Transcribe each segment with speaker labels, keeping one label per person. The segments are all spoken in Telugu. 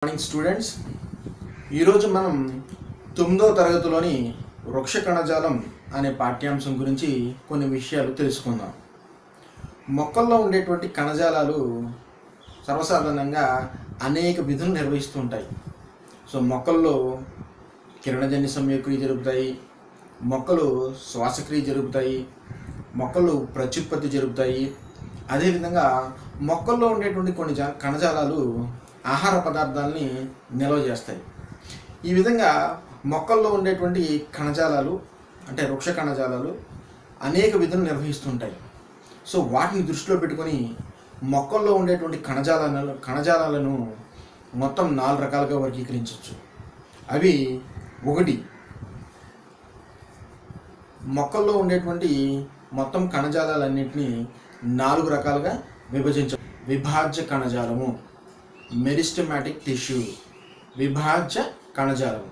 Speaker 1: మార్నింగ్ స్టూడెంట్స్, ఈరోజు మనం 9వ తరగతిలోని వృక్ష కణజాలం అనే పాఠ్యాంశం గురించి కొన్ని విషయాలు తెలుసుకుందాం. మొక్కల్లో ఉండేటువంటి కణజాలాలు సర్వసాధారణంగా అనేక విధులు నిర్వహిస్తూ ఉంటాయి. సో మొక్కల్లో కిరణజన్య సంయోగక్రియ జరుగుతాయి, మొక్కలు శ్వాసక్రియ జరుగుతాయి, మొక్కలు ప్రత్యుత్పత్తి జరుగుతాయి. అదేవిధంగా మొక్కల్లో ఉండేటువంటి కొన్ని కణజాలాలు ఆహార పదార్థాలని నిల్వ చేస్తాయి. ఈ విధంగా మొక్కల్లో ఉండేటువంటి కణజాలాలు అంటే వృక్ష కణజాలాలు అనేక విధులు నిర్వహిస్తుంటాయి. సో వాటిని దృష్టిలో పెట్టుకొని మొక్కల్లో ఉండేటువంటి కణజాలాలను మొత్తం 4 రకాలుగా వర్గీకరించవచ్చు. అవి ఒకటి, మొక్కల్లో ఉండేటువంటి మొత్తం కణజాలాలన్నింటినీ 4 రకాలుగా విభజించవచ్చు. విభాజ్య కణజాలము, మెరిస్టెమాటిక్ టిష్యూ, విభాజ్య కణజాలం.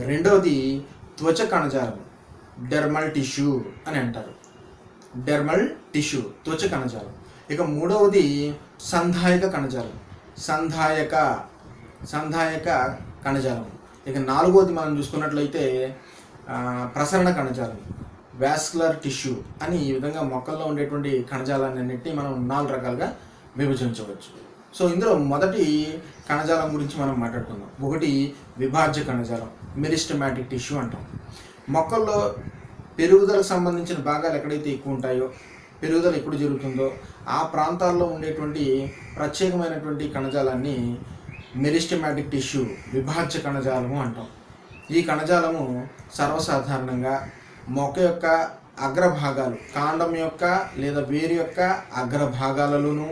Speaker 1: రెండవది త్వచ కణజాలం, డెర్మల్ టిష్యూ అని అంటారు. డెర్మల్ టిష్యూ త్వచ కణజాలం. ఇక మూడవది సంధాయక కణజాలం, సంధాయక కణజాలం. ఇక నాలుగవది మనం చూసుకున్నట్లయితే ప్రసరణ కణజాలం, వాస్కులర్ టిష్యూ అని. ఈ విధంగా మొక్కల్లో ఉండేటువంటి కణజాలాన్ని అన్నింటినీ మనం 4 రకాలుగా విభజించవచ్చు. సో ఇందులో మొదటి కణజాలం గురించి మనం మాట్లాడుకుందాం. ఒకటి విభాజ్య కణజాలం, మెరిస్టెమాటిక్ టిష్యూ అంటాం. మొక్కల్లో పెరుగుదలకు సంబంధించిన భాగాలు ఎక్కడైతే ఎక్కువ ఉంటాయో, పెరుగుదల ఎప్పుడు జరుగుతుందో ఆ ప్రాంతాల్లో ఉండేటువంటి ప్రత్యేకమైనటువంటి కణజాలాన్ని మెరిస్టెమాటిక్ టిష్యూ, విభాజ్య కణజాలము అంటాం. ఈ కణజాలము సర్వసాధారణంగా మొక్క యొక్క అగ్రభాగాలు, కాండం యొక్క లేదా వేరు యొక్క అగ్రభాగాలలోనూ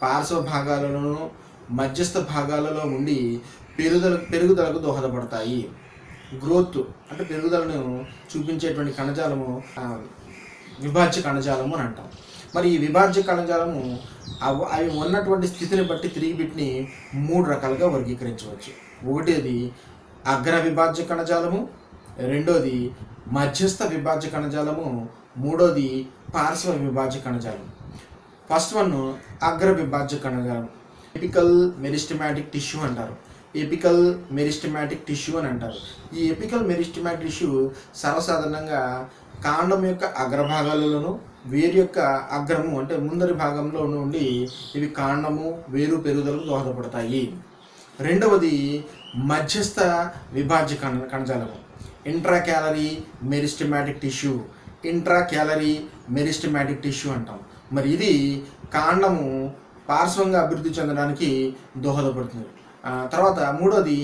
Speaker 1: పార్శ్వ భాగాలలోనూ మధ్యస్థ భాగాలలో ఉండి పెరుగుదలకు దోహదపడతాయి. గ్రోత్ అంటే పెరుగుదలను చూపించేటువంటి కణజాలము విభాజ్య కణజాలము అని అంటాం. మరి ఈ విభాజ్య కణజాలము అవి ఉన్నటువంటి స్థితిని బట్టి తిరిగి వీటిని 3 రకాలుగా వర్గీకరించవచ్చు. ఒకటిది అగ్ర విభాజ్య కణజాలము, రెండోది మధ్యస్థ విభాజ్య కణజాలము, మూడోది పార్శ్వ విభాజ్య కణజాలం. ఫస్ట్ వన్ అగ్ర విభాజ్య కణజాలం, ఎపికల్ మెరిస్టెమాటిక్ టిష్యూ అంటారు. ఎపికల్ మెరిస్టెమాటిక్ టిష్యూ అని అంటారు. ఈ ఎపికల్ మెరిస్టెమాటిక్ టిష్యూ సర్వసాధారణంగా కాండం యొక్క అగ్రభాగాలలోనూ వేరు యొక్క అగ్రము అంటే ముందరి భాగంలో ఉండి ఇవి కాండము వేరు పెరుగుదలకు దోహదపడతాయి. రెండవది మధ్యస్థ విభాజ్య కణజాలము, ఇంట్రాక్యాలరీ మెరిస్టెమాటిక్ టిష్యూ, ఇంట్రాక్యాలరీ మెరిస్టెమాటిక్ టిష్యూ అంటాం. మరి ఇది కాండము పార్శ్వంగా అభివృద్ధి చెందడానికి దోహదపడుతుంది. తర్వాత మూడోది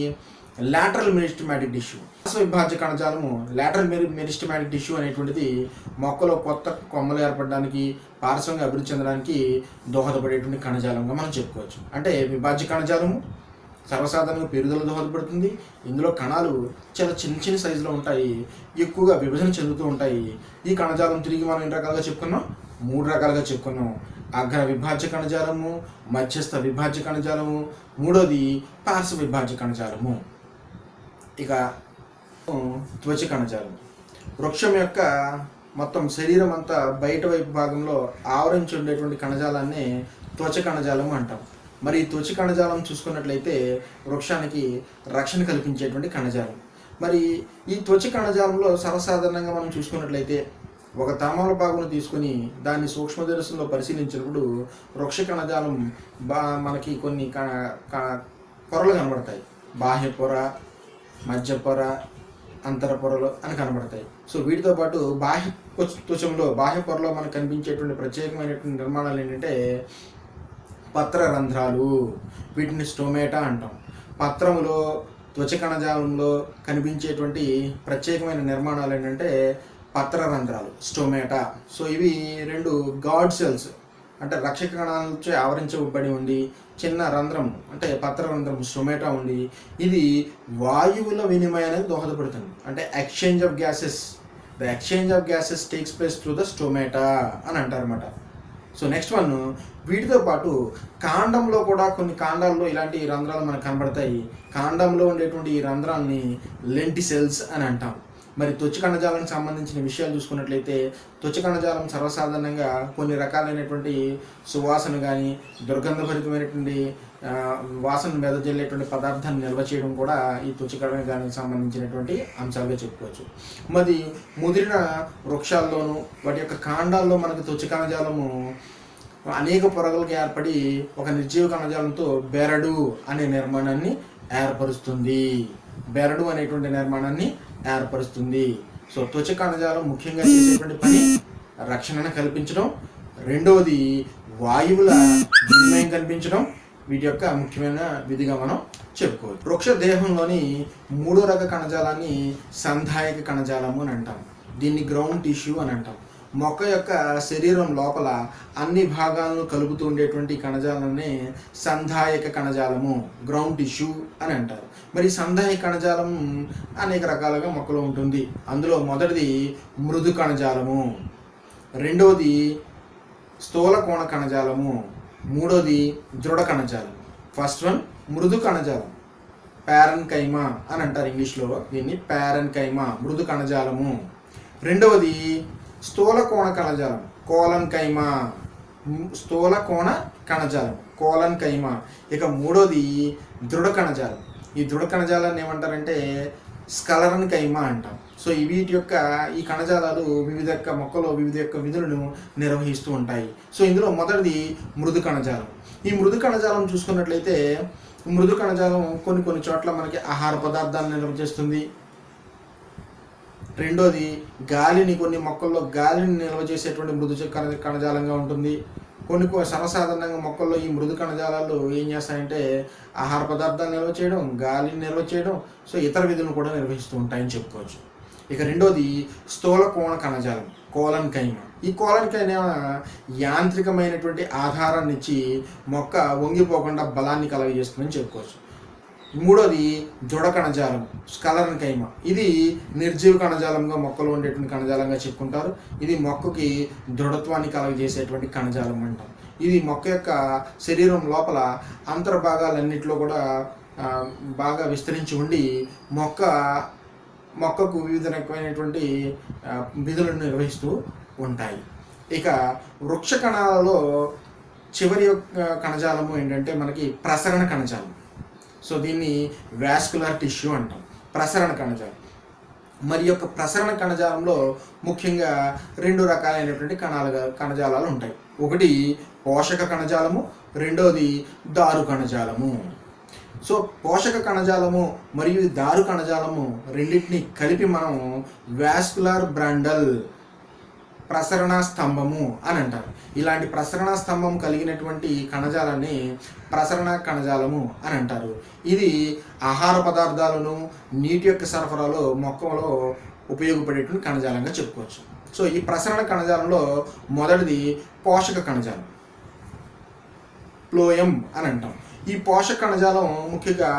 Speaker 1: లాటరల్ మెరిస్టెమాటిక్ టిష్యూ. పార్శ్వ విభాజ్య కణజాలము లాటరల్ మెరిస్టెమాటిక్ టిష్యూ అనేటువంటిది మొక్కలో కొత్త కొమ్మలు ఏర్పడడానికి, పార్శ్వంగా అభివృద్ధి చెందడానికి దోహదపడేటువంటి కణజాలంగా మనం చెప్పుకోవచ్చు. అంటే విభాజ్య కణజాలము సర్వసాధారణంగా పెరుగుదల దోహదపడుతుంది. ఇందులో కణాలు చాలా చిన్న సైజులో ఉంటాయి, ఎక్కువగా విభజన చెందుతూ ఉంటాయి. ఈ కణజాలం తిరిగి మనం ఎన్ని రకాలుగా చెప్పుకున్నాం? 3 రకాలుగా చెప్పుకున్నాం. అగ్ర విభాజ్య కణజాలము, మధ్యస్థ విభాజ్య కణజాలము, మూడోది పార్శ్వ విభాజ్య కణజాలము. ఇక త్వచ కణజాలం. వృక్షం యొక్క మొత్తం శరీరం అంతా బయట వైపు భాగంలో ఆవరించి ఉండేటువంటి కణజాలాన్ని త్వచ కణజాలము అంటాం. మరి ఈ త్వచ కణజాలం చూసుకున్నట్లయితే వృక్షానికి రక్షణ కల్పించేటువంటి కణజాలం. మరి ఈ త్వచ కణజాలంలో సర్వసాధారణంగా మనం చూసుకున్నట్లయితే ఒక తమలపాకును తీసుకొని దాన్ని సూక్ష్మదర్శనంలో పరిశీలించినప్పుడు వృక్ష కణజాలం మనకి కొన్ని పొరలు కనబడతాయి. బాహ్య పొర, మధ్య పొర, అంతర పొరలు అని కనబడతాయి. సో వీటితో పాటు బాహ్య పొరలో మనకు కనిపించేటువంటి ప్రత్యేకమైనటువంటి నిర్మాణాలు ఏంటంటే పత్రరంధ్రాలు, వీటిని స్టోమేటా అంటాం. పత్రములో త్వచ కణజాలంలో కనిపించేటువంటి ప్రత్యేకమైన నిర్మాణాలు ఏంటంటే పత్రరంధ్రాలు, స్టోమేటా. సో ఇవి 2 గాడ్ సెల్స్ అంటే రక్షక కణాలచే ఆవరించబడి ఉండి చిన్న రంధ్రం అంటే పత్రరంధ్రం స్టోమేటా ఉండి ఇది వాయువుల వినిమయానికి దోహదపడుతుంది. అంటే exchange of gases takes place through the stomata అని అంటారన్నమాట. సో నెక్స్ట్ వన్, వీటితో పాటు కాండంలో కూడా కొన్ని కాండాల్లో ఇలాంటి రంధ్రాలు మనకు కనబడతాయి. కాండంలో ఉండేటువంటి ఈ రంధ్రాలని లెంటిసెల్స్ అని అంటాం. మరి త్వచ కణజాలానికి సంబంధించిన విషయాలు చూసుకున్నట్లయితే త్వచ కణజాలం సర్వసాధారణంగా కొన్ని రకాలైనటువంటి సువాసన కానీ దుర్గంధభరితమైనటువంటి వాసన వెదజల్లేటువంటి పదార్థాన్ని నిల్వ చేయడం కూడా ఈ త్వచ కణజాలానికి సంబంధించినటువంటి అంశాలుగా చెప్పుకోవచ్చు. మరి ముదిరిన వృక్షాల్లోనూ వాటి యొక్క కాండాల్లో మనకు త్వచ కణజాలము అనేక పొరలుగా ఏర్పడి ఒక నిర్జీవ కణజాలంతో బెరడు అనే నిర్మాణాన్ని ఏర్పరుస్తుంది. బెరడు అనేటువంటి నిర్మాణాన్ని ఏర్పరుస్తుంది. సో త్వచ కణజాలం ముఖ్యంగా చేసేటువంటి పని రక్షణను కల్పించడం, రెండవది వాయువుల వినిమయం కల్పించడం, వీటి యొక్క ముఖ్యమైన విధిగా మనం చెప్పుకోవచ్చు. వృక్ష దేహంలోని 3వ రక కణజాలాన్ని సంధాయక కణజాలము అని అంటాం. దీన్ని గ్రౌండ్ టిష్యూ అని అంటాం. మొక్క యొక్క శరీరం లోపల అన్ని భాగాలను కలుపుతూ ఉండేటువంటి కణజాలాన్ని సంధాయక కణజాలము, గ్రౌండ్ టిష్యూ అని అంటారు. మరి సంధాయక కణజాలం అనేక రకాలుగా మొక్కలో ఉంటుంది. అందులో మొదటిది మృదు కణజాలము, రెండవది స్థూల కోణ కణజాలము, మూడోది దృఢ కణజాలం. ఫస్ట్ వన్ మృదు కణజాలం, పారెన్కైమా అని అంటారు ఇంగ్లీష్లో. దీన్ని పారెన్కైమా, మృదు కణజాలము. రెండవది స్థూల కోణ కణజాలం, కోలన్కైమా, స్థూల కోణ కణజాలం, కోలన్కైమా. ఇక మూడోది దృఢ కణజాలం. ఈ దృఢ కణజాలాన్ని ఏమంటారంటే స్కలరన్కైమా అంటాం. సో వీటి యొక్క ఈ కణజాలాలు వివిధ యొక్క మొక్కలో వివిధ యొక్క విధులను నిర్వహిస్తూ ఉంటాయి. సో ఇందులో మొదటిది మృదు కణజాలం. ఈ మృదు కణజాలం చూసుకున్నట్లయితే మృదు కణజాలం కొన్ని చోట్ల మనకి ఆహార పదార్థాలను నిల్వ చేస్తుంది. రెండోది కొన్ని మొక్కల్లో గాలిని నిల్వ చేసేటువంటి మృదు కణజాలంగా ఉంటుంది. కొన్ని సర్వసాధారణంగా మొక్కల్లో ఈ మృదు కణజాలాలు ఏం చేస్తాయంటే ఆహార పదార్థాలు నిల్వ చేయడం, గాలిని నిల్వ చేయడం, సో ఇతర విధులను కూడా నిర్వహిస్తూ ఉంటాయని చెప్పుకోవచ్చు. ఇక రెండోది స్థూల కోణ కణజాలం, కోలన్కైమా. ఈ కోలన్కైమా యాంత్రికమైనటువంటి ఆధారాన్ని ఇచ్చి మొక్క వంగిపోకుండా బలాన్ని కలగజేస్తుందని చెప్పుకోవచ్చు. మూడోది దృఢ కణజాలం, స్కలరన్కైమా. ఇది నిర్జీవ కణజాలంగా మొక్కలో ఉండేటువంటి కణజాలంగా చెప్పుకుంటారు. ఇది మొక్కకి దృఢత్వాన్ని కలగజేసేటువంటి కణజాలం అంటాం. ఇది మొక్క యొక్క శరీరం లోపల అంతర్భాగాలన్నింటిలో కూడా బాగా విస్తరించి ఉండి మొక్కకు వివిధ రకమైనటువంటి విధులను నిర్వహిస్తూ ఉంటాయి. ఇక వృక్ష కణాలలో చివరి కణజాలము ఏంటంటే మనకి ప్రసరణ కణజాలం. సో దీన్ని వాస్కులర్ టిష్యూ అంటాం, ప్రసరణ కణజాలం. మరి యొక్క ప్రసరణ కణజాలంలో ముఖ్యంగా 2 రకాలైనటువంటి కణజాలాలు ఉంటాయి. ఒకటి పోషక కణజాలము, రెండోది దారు కణజాలము. సో పోషక కణజాలము మరియు దారు కణజాలము రెండింటిని కలిపి మనం వాస్కులర్ బ్రాండల్, ప్రసరణ స్తంభము అని అంటారు. ఇలాంటి ప్రసరణ స్తంభం కలిగినటువంటి కణజాలాన్ని ప్రసరణ కణజాలము అని అంటారు. ఇది ఆహార పదార్థాలను నీటి యొక్క సరఫరాలో మొక్కలో ఉపయోగపడేటువంటి కణజాలంగా చెప్పుకోవచ్చు. సో ఈ ప్రసరణ కణజాలంలో మొదటిది పోషక కణజాలం, ప్లోయం అని అంటాం. ఈ పోషక కణజాలం ముఖ్యంగా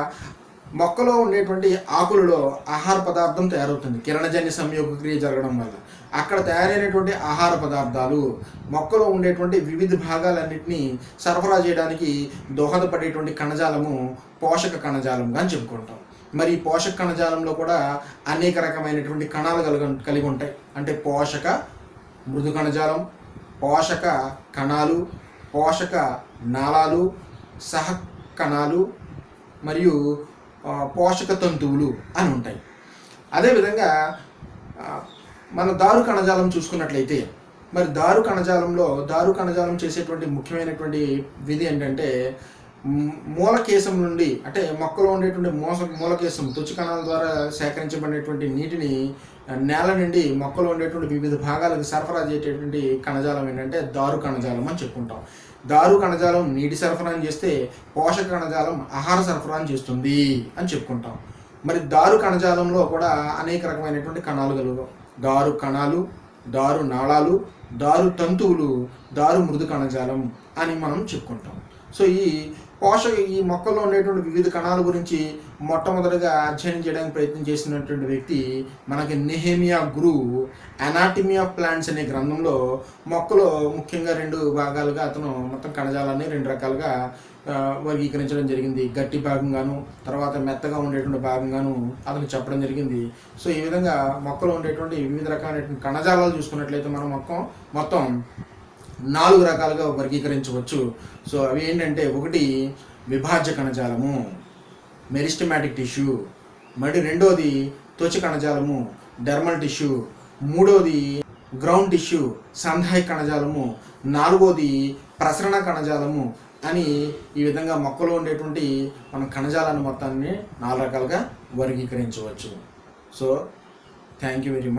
Speaker 1: మొక్కలో ఉండేటువంటి ఆకులలో ఆహార పదార్థం తయారవుతుంది. కిరణజన్య సంయోగ క్రియ జరగడం వల్ల అక్కడ తయారైనటువంటి ఆహార పదార్థాలు మొక్కలో ఉండేటువంటి వివిధ భాగాలన్నింటినీ సరఫరా చేయడానికి దోహదపడేటువంటి కణజాలము పోషక కణజాలంగా అని చెప్పుకుంటాం. మరి ఈ పోషక కణజాలంలో కూడా అనేక రకమైనటువంటి కణాలు కలిగి ఉంటాయి. అంటే పోషక మృదు కణజాలం, పోషక కణాలు, పోషక నాళాలు, సహ కణాలు మరియు పోషక తంతువులు అని ఉంటాయి. అదేవిధంగా మన దారు కణజాలం చూసుకున్నట్లయితే మరి దారు కణజాలం చేసేటువంటి ముఖ్యమైనటువంటి విధి ఏంటంటే మూలకేశం నుండి, అంటే మొక్కలో ఉండేటువంటి మూలకేశం త్వచ కణాల ద్వారా సేకరించబడినటువంటి నీటిని నేల నుండి మొక్కలో ఉండేటువంటి వివిధ భాగాలకు సరఫరా చేసేటువంటి కణజాలం ఏంటంటే దారు కణజాలం అని చెప్పుకుంటాం. దారు కణజాలం నీటి సరఫరాను చేస్తే పోషక కణజాలం ఆహార సరఫరాను చేస్తుంది అని చెప్పుకుంటాం. మరి దారు కణజాలంలో కూడా అనేక రకమైనటువంటి కణాలు కలుగు. దారు కణాలు, దారు నాళాలు, దారు తంతువులు, దారు మృదు కణజాలం అని మనం చెప్పుకుంటాం. సో ఈ మొక్కల్లో ఉండేటువంటి వివిధ కణాల గురించి మొట్టమొదటిగా అధ్యయనం చేయడానికి ప్రయత్నం చేసినటువంటి వ్యక్తి మనకి నెహెమియా గ్రూ అనాటమీ ఆఫ్ ప్లాంట్స్ అనే గ్రంథంలో మొక్కలో ముఖ్యంగా 2 భాగాలుగా అతను మొత్తం కణజాలాన్ని 2 రకాలుగా వర్గీకరించడం జరిగింది. గట్టి భాగంగాను, తర్వాత మెత్తగా ఉండేటువంటి భాగంగాను అతను చెప్పడం జరిగింది. సో ఈ విధంగా మొక్కలో ఉండేటువంటి వివిధ రకాలైనటువంటి కణజాలాలు చూసుకున్నట్లయితే మనం మొత్తం 4 రకాలుగా వర్గీకరించవచ్చు. సో అవి ఏంటంటే, ఒకటి విభాజ్య కణజాలము, మెరిస్టమాటిక్ టిష్యూ. మరి రెండోది త్వచ కణజాలము, డెర్మల్ టిష్యూ. మూడోది గ్రౌండ్ టిష్యూ, సంధాయ కణజాలము. నాలుగోది ప్రసరణ కణజాలము అని ఈ విధంగా మొక్కలో ఉండేటువంటి మన కణజాలాన్ని మొత్తాన్ని 4 రకాలుగా వర్గీకరించవచ్చు. So thank you very much.